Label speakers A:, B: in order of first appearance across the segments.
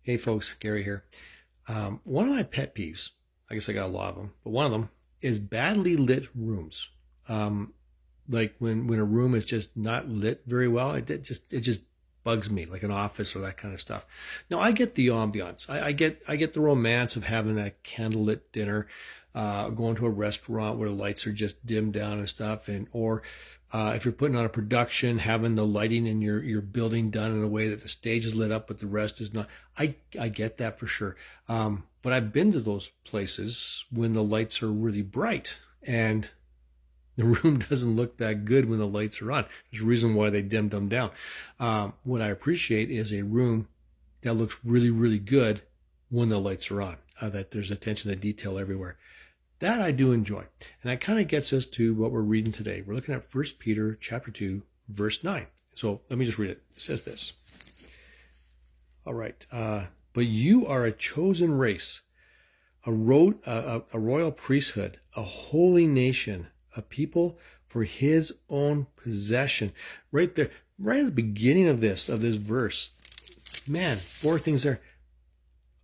A: Hey folks, Gary here. One of my pet peeves, I guess I got a lot of them, but one of them is badly lit rooms. Um, like when a room is just not lit very well, it just bugs me, like an office or that kind of stuff. Now I get the ambiance. I get the romance of having a candlelit dinner, going to a restaurant where the lights are just dimmed down and stuff, and or if you're putting on a production, having the lighting in your building done in a way that the stage is lit up, but the rest is not. I get that for sure. But I've been to those places when the lights are really bright and the room doesn't look that good when the lights are on. There's a reason why they dimmed them down. What I appreciate is a room that looks really, really good when the lights are on, that there's attention to detail everywhere. That I do enjoy. And that kind of gets us to what we're reading today. We're looking at 1 Peter chapter 2, verse 9. So let me just read it. It says this. All right. But you are a chosen race, a royal priesthood, a holy nation, a people for his own possession. Right there, right at the beginning of this verse, man, four things there.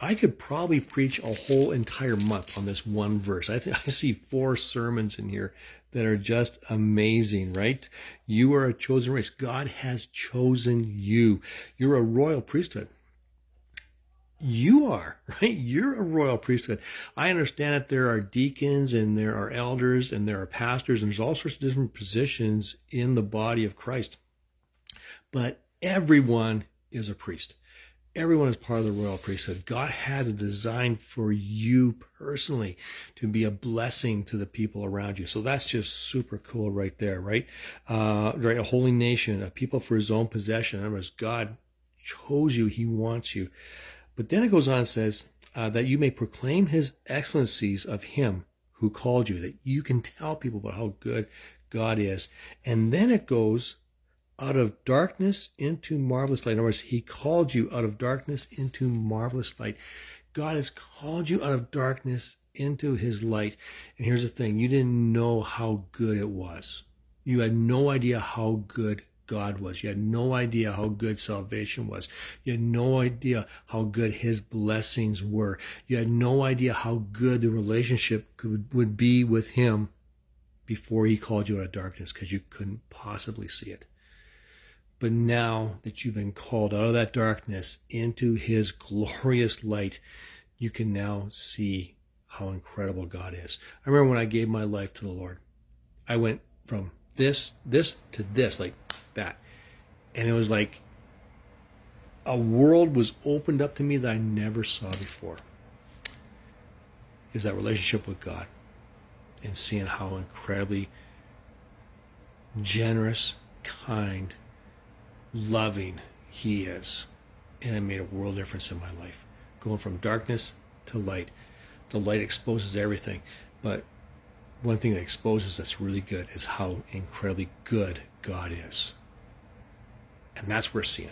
A: I could probably preach a whole entire month on this one verse. I think I see four sermons in here that are just amazing, right? You are a chosen race. God has chosen you. You're a royal priesthood. You are, right? You're a royal priesthood. I understand that there are deacons and there are elders and there are pastors and there's all sorts of different positions in the body of Christ. But everyone is a priest. Everyone is part of the royal priesthood. God has a design for you personally to be a blessing to the people around you. So that's just super cool right there, right? Right, a holy nation, a people for his own possession. In other words, God chose you. He wants you. But then it goes on and says that you may proclaim his excellencies of him who called you, that you can tell people about how good God is. And then it goes out of darkness into marvelous light. In other words, he called you out of darkness into marvelous light. God has called you out of darkness into his light. And here's the thing. You didn't know how good it was. You had no idea how good God was. You had no idea how good salvation was. You had no idea how good his blessings were. You had no idea how good the relationship would be with him before he called you out of darkness, because you couldn't possibly see it. But now that you've been called out of that darkness into his glorious light, you can now see how incredible God is. I remember when I gave my life to the Lord, I went from this to this, like that. And it was like a world was opened up to me that I never saw before. Is that relationship with God and seeing how incredibly generous, kind, loving he is. And it made a world difference in my life. Going from darkness to light. The light exposes everything. But one thing that exposes that's really good is how incredibly good God is. And that's what we're seeing.